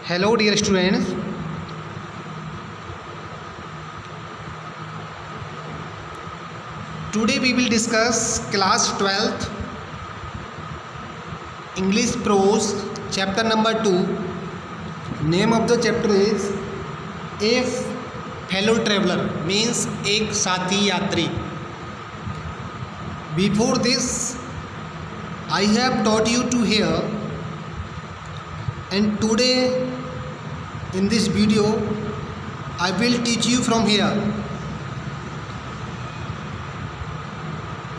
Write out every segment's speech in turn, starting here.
Hello dear students, today we will discuss class 12th English prose chapter number 2. Name of the chapter is A Fellow Traveler, means एक साथी यात्री. Before this I have taught you to hear, and today in this video I will teach you from here.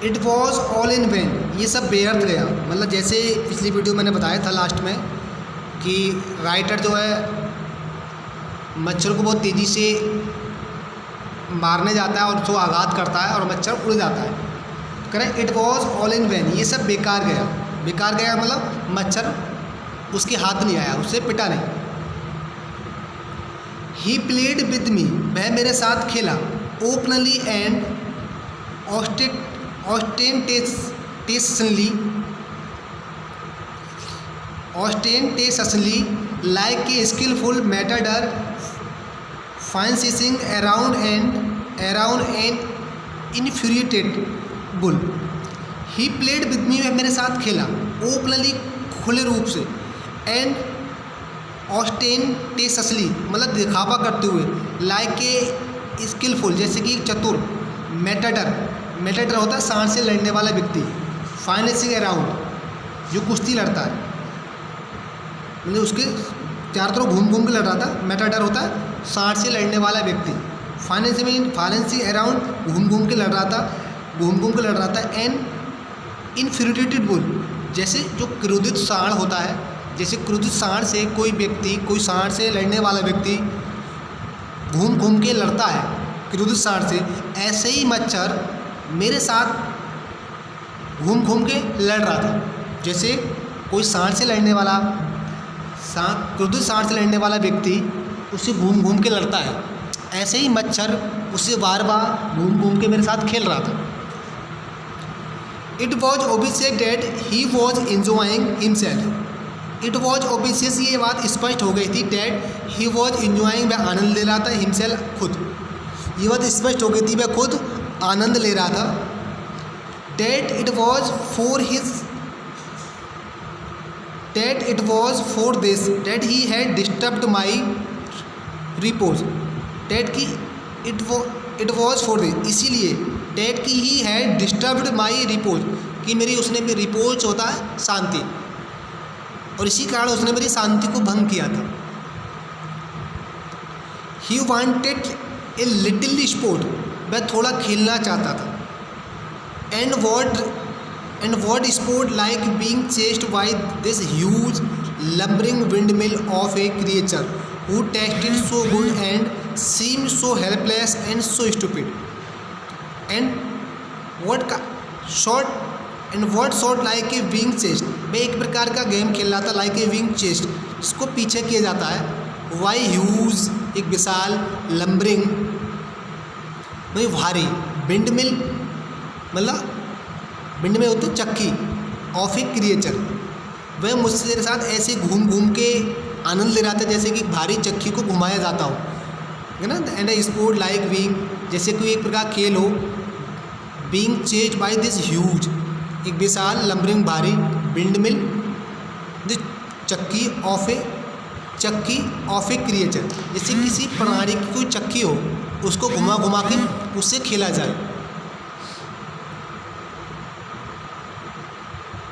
It was all in vain. ये सब बेअर्थ गया. मतलब जैसे पिछली video मैंने बताया था लास्ट में कि राइटर जो है मच्छर को बहुत तेज़ी से मारने जाता है और उसको आघात करता है और मच्छर उड़ जाता है. करें it was all in vain, ये सब बेकार गया. बेकार गया मतलब मच्छर उसके हाथ नहीं आया, उससे पिटा नहीं. ही प्लेड विद मी, वह मेरे साथ खेला. Openly and ostentatiously like a skillful matador fencing around an infuriated bull. He played with me, वह मेरे साथ खेला. ओपनली, खुले रूप से. एंड ऑस्टेंटेशसली मतलब दिखावा करते हुए. लाइक ए स्किलफुल, जैसे कि चतुर. मैटाडर होता है सांड से लड़ने वाला व्यक्ति. फाइनेंसिंग अराउंड, जो कुश्ती लड़ता है, मतलब उसके चारों तरफ घूम घूम के लड़ रहा था. मैटाडर होता है सांड से लड़ने वाला व्यक्ति. फाइनेंसिंग अराउंड, घूम घूम के लड़ रहा था. एंड इन्फ्यूरिएटेड बुल, जैसे जो क्रोधित सांड होता है, जैसे क्रोधित सांड से कोई सांड से लड़ने वाला व्यक्ति घूम घूम के लड़ता है क्रोधित सांड से, ऐसे ही मच्छर मेरे साथ घूम घूम के लड़ रहा था. जैसे कोई सांड से लड़ने वाला क्रोधित सांड से लड़ने वाला व्यक्ति उससे घूम घूम के लड़ता है, ऐसे ही मच्छर उससे बार बार घूम घूम के मेरे साथ खेल रहा था. It was obvious that he was enjoying himself. It was obvious, ये बात स्पष्ट हो गई थी. डैट ही वॉज एंजॉइंग, वह आनंद ले रहा था. हिमसेल्फ, खुद. ये बात स्पष्ट हो गई थी, वह खुद आनंद ले रहा था. That it was for this that he had disturbed my repose. That की इट वॉज फॉर दिस, इसीलिए डैट की he had disturbed my repose, कि मेरी उसने भी रिपोज होता है शांति, और इसी कारण उसने मेरी शांति को भंग किया था. He wanted a little sport, वह थोड़ा खेलना चाहता था. And what sport like being chased by this huge lumbering windmill of A creature who tasted so good and seemed so helpless and so stupid. And what shot like A wing chest, मैं एक प्रकार का game खेल रहा था. Like A wing chest, जिसको पीछे किया जाता है. वाई ह्यूज, एक विशाल. लंबरिंग मतलब भारी. विंडमिल मतलब विंड में होती चक्की. ऑफ ए क्रिएचर, वह मुझसे मेरे साथ ऐसे घूम घूम के आनंद ले रहा था जैसे कि भारी चक्की को घुमाया जाता हो, है ना. And a sport like wing, जैसे कोई एक प्रकार खेल हो. Being chased by this huge, एक विशाल. लंबरिंग, भारी. विंडमिल, जो चक्की. ऑफ ए क्रिएचर, जैसे किसी प्राणी की कोई चक्की हो, उसको घुमा घुमा के उससे खेला जाए.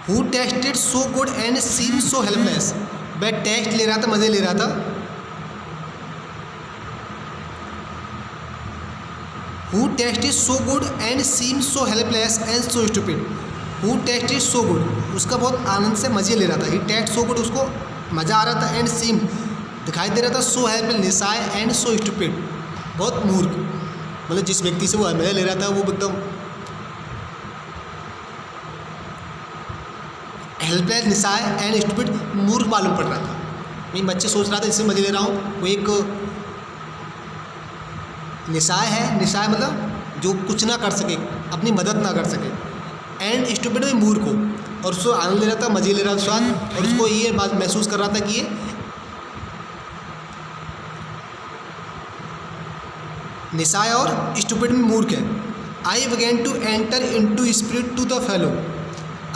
Who tasted so good and seem so helpless, वह टेस्ट ले रहा था, मज़े ले रहा था. Who tasted so good and seem so helpless and so stupid. Who tasted so good, उसका बहुत आनंद से मज़े ले रहा था. ही टेस्ट सो गुड, उसको मज़ा आ रहा था. एंड सीम, दिखाई दे रहा था. सो हेल्पलेस, निशाय. एंड सो स्टूपिड, बहुत मूर्ख. मतलब जिस व्यक्ति से वो मज़ा ले रहा था वो एकदम हेल्पलेस, निशाय एंड स्टूपिड, मूर्ख मालूम पड़ रहा था. मैं बच्चे सोच रहा था जिससे मज़े ले रहा हूँ वो एक निशाय है. निशाय मतलब जो कुछ ना कर सके, अपनी मदद ना कर सके. एंड स्टूपिड में मूर्ख हो, और उसको आनंद ले रहा था, मज़े ले रहा था स्वाद, और उसको ये बात महसूस कर रहा था कि ये निशाय और स्टूपिड में मूर्ख है। I begin to enter into spirit to the fellow.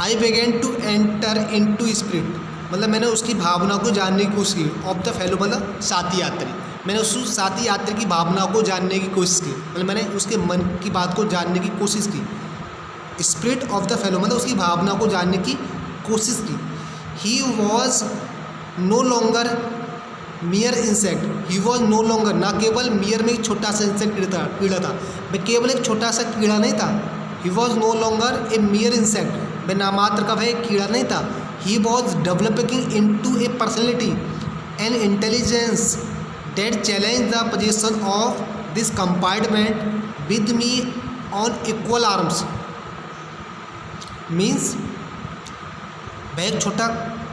I begin to enter into spirit मतलब मैंने उसकी भावना को जानने की कोशिश की। ऑफ द फेलो मतलब साथी यात्री, मैंने उस साथी यात्री की भावना को जानने की कोशिश की, मतलब मैंने उसके मन की बात को जानने की कोशिश की। स्पिरिट ऑफ द फेलो मतलब उसकी भावना को जानने की कोशिश की। He was no longer mere insect, he was no longer ना केवल मियर में एक छोटा सा इंसेक्ट कीड़ा था, मैं केवल एक छोटा सा कीड़ा नहीं था। He was no longer a mere insect, मैं नामात्र का वह एक कीड़ा नहीं था। He was developing into a personality and intelligence that challenge the position of this compartment with me on equal arms. Means वह एक छोटा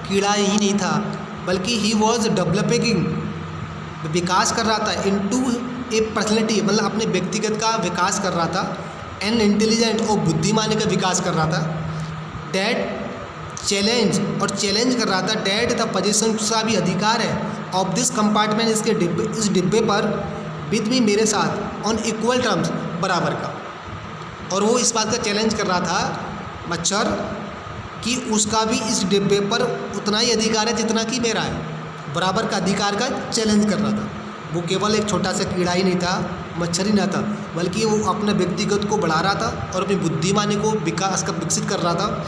कीड़ा ही नहीं था बल्कि ही वॉज डेवलपिंग, विकास कर रहा था, इनटू ए पर्सनैलिटी मतलब अपने व्यक्तिगत का विकास कर रहा था, एंड इंटेलिजेंट और बुद्धिमानी का विकास कर रहा था। डैट चैलेंज और चैलेंज कर रहा था डैट द पोजीशन का भी अधिकार है ऑफ दिस कंपार्टमेंट इसके डिब्बे, इस डिब्बे पर विद मी मेरे साथ ऑन इक्वल टर्म्स बराबर का। और वो इस बात का चैलेंज कर रहा था मच्छर कि उसका भी इस डिब्बे पर उतना ही अधिकार है जितना कि मेरा है, बराबर का अधिकार का चैलेंज कर रहा था। वो केवल एक छोटा सा कीड़ा ही नहीं था, मच्छर ही ना था, बल्कि वो अपने व्यक्तिगत को बढ़ा रहा था और अपनी बुद्धिमानी को विकास का विकसित कर रहा था,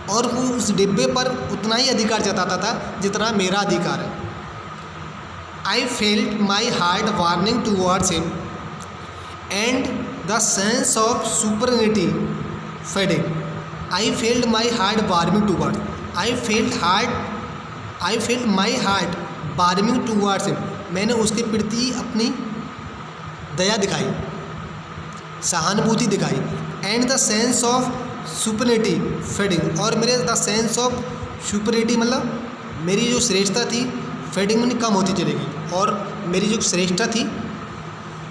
और वो उस डिब्बे पर उतना ही अधिकार जताता था जितना मेरा अधिकार है। I felt my heart warning towards him and the sense of superiority fading. I felt my heart warming towards, I felt my heart warming towards him, मैंने उसके प्रति अपनी दया दिखाई, सहानुभूति दिखाई। And the sense of superiority fading, और मेरे the sense of superiority मतलब मेरी जो श्रेष्ठता थी फेडिंग में कम होती चली गई, और मेरी जो श्रेष्ठता थी,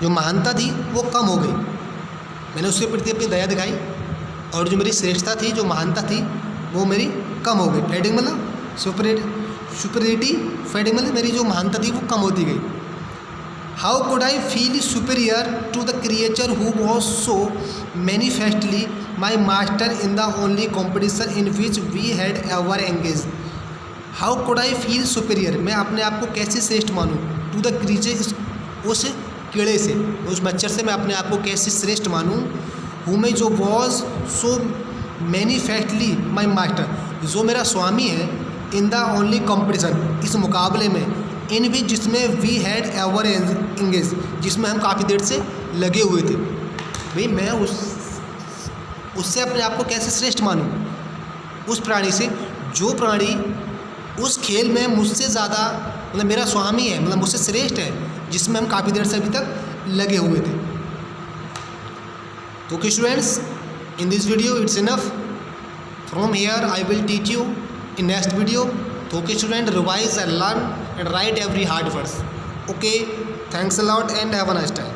जो महानता थी वो कम हो गई। मैंने उसके प्रति अपनी दया दिखाई और जो मेरी श्रेष्ठता थी, जो महानता थी, वो मेरी कम हो गई। फेडिंग मतलब सुपरियरिटी, फेडिंग मतलब मेरी जो महानता थी वो कम होती गई। How could I feel superior to the creature who was so manifestly my master in the only competition in which we had ever engage. How could I feel superior, मैं अपने आप को कैसे श्रेष्ठ मानूँ, टू द क्रिएचर, उस कीड़े से, उस मच्छर से मैं अपने आप को कैसे श्रेष्ठ मानूँ। हु में जो was so manifestly my master, जो मेरा स्वामी है, इन द ओनली कॉम्पिटिशन, इस मुकाबले में, इन विच जिसमें वी हैड एवर एंगेज, जिसमें हम काफ़ी देर से लगे हुए थे। भाई मैं उससे अपने आप को कैसे श्रेष्ठ मानूँ, उस प्राणी से जो प्राणी उस खेल में मुझसे ज़्यादा मतलब मेरा स्वामी है, मतलब मुझसे श्रेष्ठ है, जिसमें हम काफ़ी देर से अभी तक लगे हुए थे। तो okay students, in this video it's enough. From here I will teach you in next video. तो okay student, revise and learn and write every hard words. Okay, thanks a lot and have a nice time.